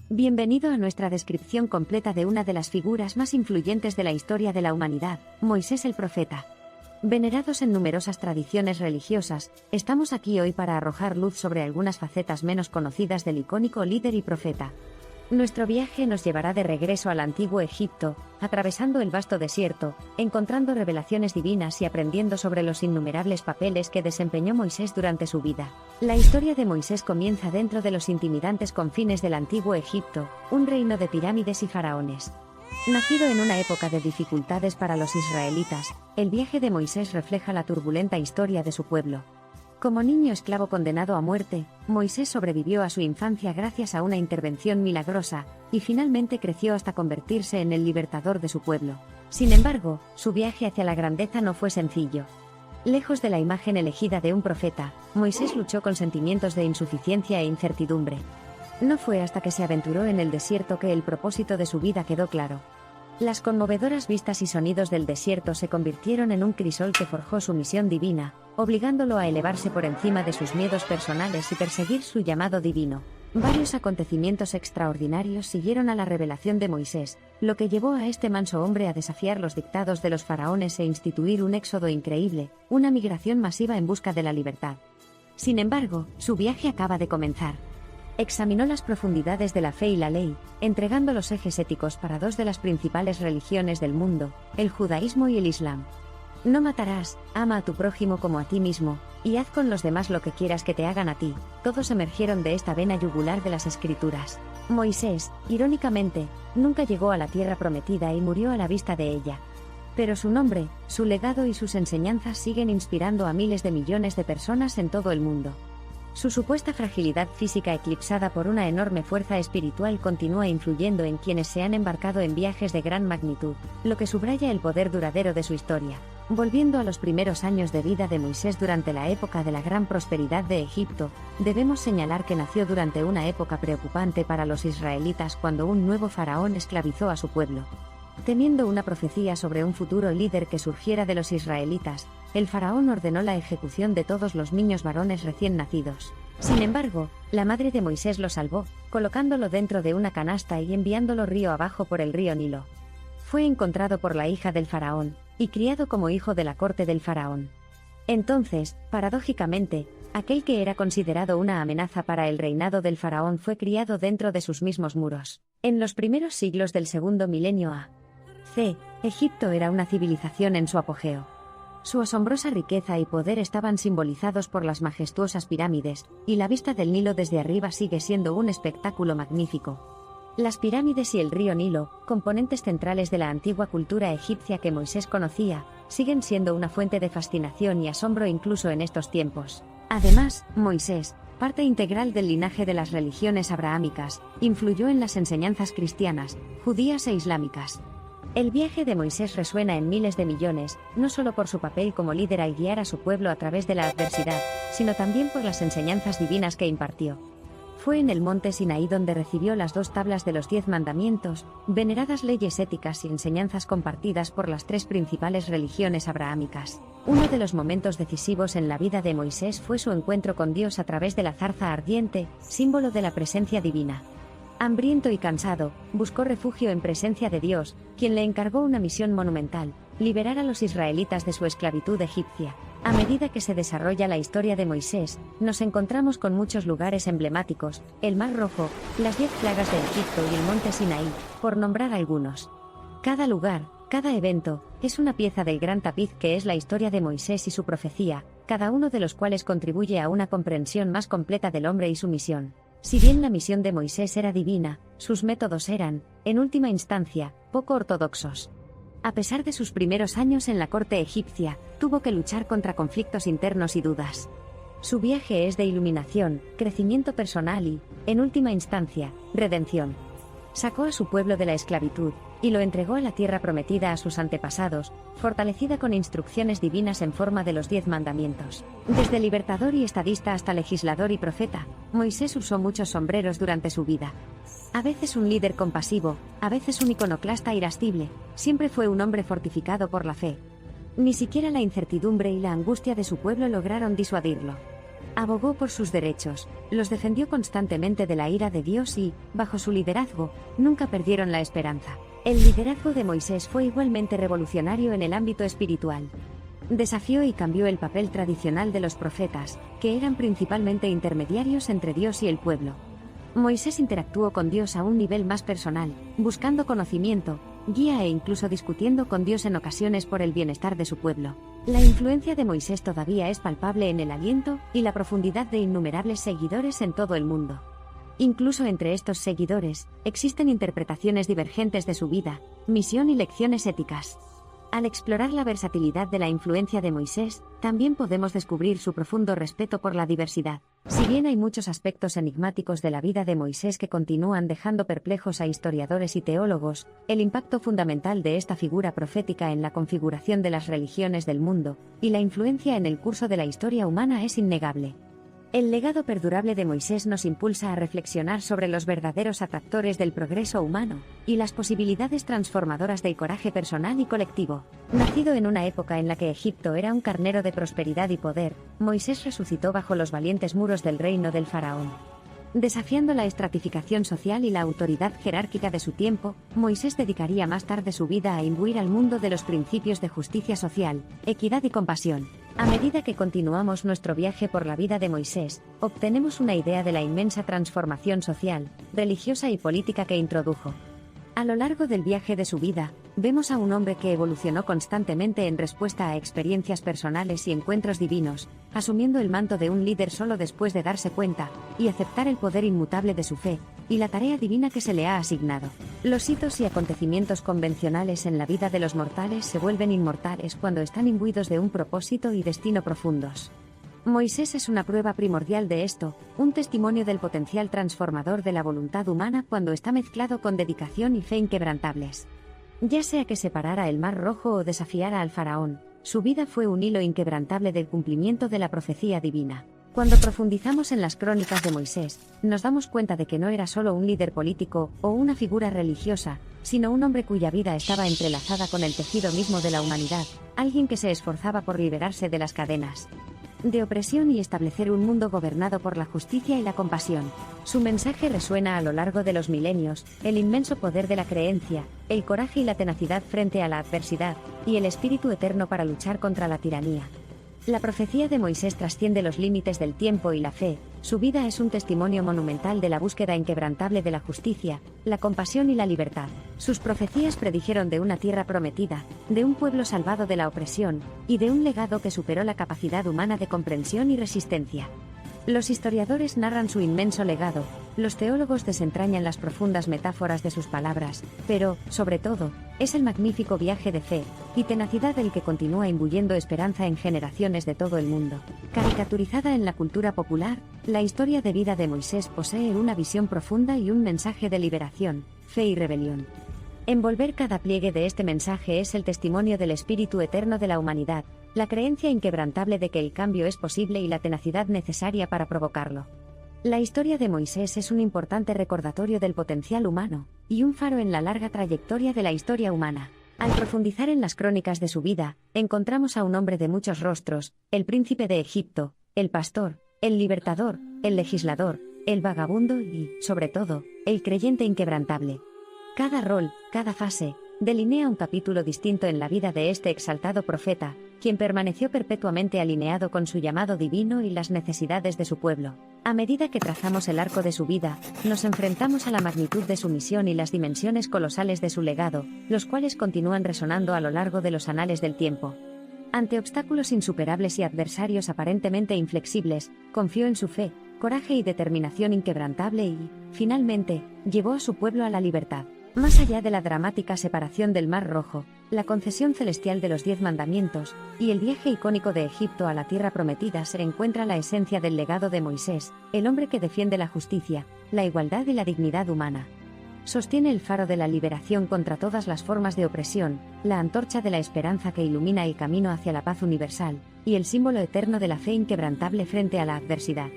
Bienvenido a nuestra descripción completa de una de las figuras más influyentes de la historia de la humanidad, Moisés el profeta. Venerados en numerosas tradiciones religiosas, estamos aquí hoy para arrojar luz sobre algunas facetas menos conocidas del icónico líder y profeta. Nuestro viaje nos llevará de regreso al antiguo Egipto, atravesando el vasto desierto, encontrando revelaciones divinas y aprendiendo sobre los innumerables papeles que desempeñó Moisés durante su vida. La historia de Moisés comienza dentro de los intimidantes confines del antiguo Egipto, un reino de pirámides y faraones. Nacido en una época de dificultades para los israelitas, el viaje de Moisés refleja la turbulenta historia de su pueblo. Como niño esclavo condenado a muerte, Moisés sobrevivió a su infancia gracias a una intervención milagrosa, y finalmente creció hasta convertirse en el libertador de su pueblo. Sin embargo, su viaje hacia la grandeza no fue sencillo. Lejos de la imagen elegida de un profeta, Moisés luchó con sentimientos de insuficiencia e incertidumbre. No fue hasta que se aventuró en el desierto que el propósito de su vida quedó claro. Las conmovedoras vistas y sonidos del desierto se convirtieron en un crisol que forjó su misión divina, obligándolo a elevarse por encima de sus miedos personales y perseguir su llamado divino. Varios acontecimientos extraordinarios siguieron a la revelación de Moisés, lo que llevó a este manso hombre a desafiar los dictados de los faraones e instituir un éxodo increíble, una migración masiva en busca de la libertad. Sin embargo, su viaje acaba de comenzar. Examinó las profundidades de la fe y la ley, entregando los ejes éticos para dos de las principales religiones del mundo, el judaísmo y el islam. No matarás, ama a tu prójimo como a ti mismo, y haz con los demás lo que quieras que te hagan a ti, todos emergieron de esta vena yugular de las escrituras. Moisés, irónicamente, nunca llegó a la tierra prometida y murió a la vista de ella. Pero su nombre, su legado y sus enseñanzas siguen inspirando a miles de millones de personas en todo el mundo. Su supuesta fragilidad física eclipsada por una enorme fuerza espiritual continúa influyendo en quienes se han embarcado en viajes de gran magnitud, lo que subraya el poder duradero de su historia. Volviendo a los primeros años de vida de Moisés durante la época de la gran prosperidad de Egipto, debemos señalar que nació durante una época preocupante para los israelitas cuando un nuevo faraón esclavizó a su pueblo. Temiendo una profecía sobre un futuro líder que surgiera de los israelitas, el faraón ordenó la ejecución de todos los niños varones recién nacidos. Sin embargo, la madre de Moisés lo salvó, colocándolo dentro de una canasta y enviándolo río abajo por el río Nilo. Fue encontrado por la hija del faraón, y criado como hijo de la corte del faraón. Entonces, paradójicamente, aquel que era considerado una amenaza para el reinado del faraón fue criado dentro de sus mismos muros. En los primeros siglos del segundo milenio a.C., Egipto era una civilización en su apogeo. Su asombrosa riqueza y poder estaban simbolizados por las majestuosas pirámides, y la vista del Nilo desde arriba sigue siendo un espectáculo magnífico. Las pirámides y el río Nilo, componentes centrales de la antigua cultura egipcia que Moisés conocía, siguen siendo una fuente de fascinación y asombro incluso en estos tiempos. Además, Moisés, parte integral del linaje de las religiones abrahámicas, influyó en las enseñanzas cristianas, judías e islámicas. El viaje de Moisés resuena en miles de millones, no solo por su papel como líder al guiar a su pueblo a través de la adversidad, sino también por las enseñanzas divinas que impartió. Fue en el monte Sinaí donde recibió las 2 tablas de los 10 mandamientos, veneradas leyes éticas y enseñanzas compartidas por las 3 principales religiones abrahámicas. Uno de los momentos decisivos en la vida de Moisés fue su encuentro con Dios a través de la zarza ardiente, símbolo de la presencia divina. Hambriento y cansado, buscó refugio en presencia de Dios, quien le encargó una misión monumental: liberar a los israelitas de su esclavitud egipcia. A medida que se desarrolla la historia de Moisés, nos encontramos con muchos lugares emblemáticos: el Mar Rojo, las 10 plagas de Egipto y el monte Sinaí, por nombrar algunos. Cada lugar, cada evento, es una pieza del gran tapiz que es la historia de Moisés y su profecía, cada uno de los cuales contribuye a una comprensión más completa del hombre y su misión. Si bien la misión de Moisés era divina, sus métodos eran, en última instancia, poco ortodoxos. A pesar de sus primeros años en la corte egipcia, tuvo que luchar contra conflictos internos y dudas. Su viaje es de iluminación, crecimiento personal y, en última instancia, redención. Sacó a su pueblo de la esclavitud, y lo entregó a la tierra prometida a sus antepasados, fortalecida con instrucciones divinas en forma de los 10 mandamientos. Desde libertador y estadista hasta legislador y profeta, Moisés usó muchos sombreros durante su vida. A veces un líder compasivo, a veces un iconoclasta irascible, siempre fue un hombre fortificado por la fe. Ni siquiera la incertidumbre y la angustia de su pueblo lograron disuadirlo. Abogó por sus derechos, los defendió constantemente de la ira de Dios y, bajo su liderazgo, nunca perdieron la esperanza. El liderazgo de Moisés fue igualmente revolucionario en el ámbito espiritual. Desafió y cambió el papel tradicional de los profetas, que eran principalmente intermediarios entre Dios y el pueblo. Moisés interactuó con Dios a un nivel más personal, buscando conocimiento, guía e incluso discutiendo con Dios en ocasiones por el bienestar de su pueblo. La influencia de Moisés todavía es palpable en el aliento y la profundidad de innumerables seguidores en todo el mundo. Incluso entre estos seguidores, existen interpretaciones divergentes de su vida, misión y lecciones éticas. Al explorar la versatilidad de la influencia de Moisés, también podemos descubrir su profundo respeto por la diversidad. Si bien hay muchos aspectos enigmáticos de la vida de Moisés que continúan dejando perplejos a historiadores y teólogos, el impacto fundamental de esta figura profética en la configuración de las religiones del mundo, y la influencia en el curso de la historia humana es innegable. El legado perdurable de Moisés nos impulsa a reflexionar sobre los verdaderos atractores del progreso humano y las posibilidades transformadoras del coraje personal y colectivo. Nacido en una época en la que Egipto era un carnero de prosperidad y poder, Moisés resucitó bajo los valientes muros del reino del faraón. Desafiando la estratificación social y la autoridad jerárquica de su tiempo, Moisés dedicaría más tarde su vida a imbuir al mundo de los principios de justicia social, equidad y compasión. A medida que continuamos nuestro viaje por la vida de Moisés, obtenemos una idea de la inmensa transformación social, religiosa y política que introdujo. A lo largo del viaje de su vida, vemos a un hombre que evolucionó constantemente en respuesta a experiencias personales y encuentros divinos, asumiendo el manto de un líder solo después de darse cuenta y aceptar el poder inmutable de su fe y la tarea divina que se le ha asignado. Los hitos y acontecimientos convencionales en la vida de los mortales se vuelven inmortales cuando están imbuidos de un propósito y destino profundos. Moisés es una prueba primordial de esto, un testimonio del potencial transformador de la voluntad humana cuando está mezclado con dedicación y fe inquebrantables. Ya sea que separara el Mar Rojo o desafiara al faraón, su vida fue un hilo inquebrantable del cumplimiento de la profecía divina. Cuando profundizamos en las crónicas de Moisés, nos damos cuenta de que no era solo un líder político o una figura religiosa, sino un hombre cuya vida estaba entrelazada con el tejido mismo de la humanidad, alguien que se esforzaba por liberarse de las cadenas de opresión y establecer un mundo gobernado por la justicia y la compasión. Su mensaje resuena a lo largo de los milenios, el inmenso poder de la creencia, el coraje y la tenacidad frente a la adversidad, y el espíritu eterno para luchar contra la tiranía. La profecía de Moisés trasciende los límites del tiempo y la fe, su vida es un testimonio monumental de la búsqueda inquebrantable de la justicia, la compasión y la libertad. Sus profecías predijeron de una tierra prometida, de un pueblo salvado de la opresión, y de un legado que superó la capacidad humana de comprensión y resistencia. Los historiadores narran su inmenso legado, los teólogos desentrañan las profundas metáforas de sus palabras, pero, sobre todo, es el magnífico viaje de fe y tenacidad el que continúa imbuyendo esperanza en generaciones de todo el mundo. Caricaturizada en la cultura popular, la historia de vida de Moisés posee una visión profunda y un mensaje de liberación, fe y rebelión. Envolver cada pliegue de este mensaje es el testimonio del espíritu eterno de la humanidad, la creencia inquebrantable de que el cambio es posible y la tenacidad necesaria para provocarlo. La historia de Moisés es un importante recordatorio del potencial humano, y un faro en la larga trayectoria de la historia humana. Al profundizar en las crónicas de su vida, encontramos a un hombre de muchos rostros, el príncipe de Egipto, el pastor, el libertador, el legislador, el vagabundo y, sobre todo, el creyente inquebrantable. Cada rol, cada fase, delinea un capítulo distinto en la vida de este exaltado profeta, quien permaneció perpetuamente alineado con su llamado divino y las necesidades de su pueblo. A medida que trazamos el arco de su vida, nos enfrentamos a la magnitud de su misión y las dimensiones colosales de su legado, los cuales continúan resonando a lo largo de los anales del tiempo. Ante obstáculos insuperables y adversarios aparentemente inflexibles, confió en su fe, coraje y determinación inquebrantable y, finalmente, llevó a su pueblo a la libertad. Más allá de la dramática separación del Mar Rojo, la concesión celestial de los 10 mandamientos, y el viaje icónico de Egipto a la tierra prometida se encuentra la esencia del legado de Moisés, el hombre que defiende la justicia, la igualdad y la dignidad humana. Sostiene el faro de la liberación contra todas las formas de opresión, la antorcha de la esperanza que ilumina el camino hacia la paz universal, y el símbolo eterno de la fe inquebrantable frente a la adversidad.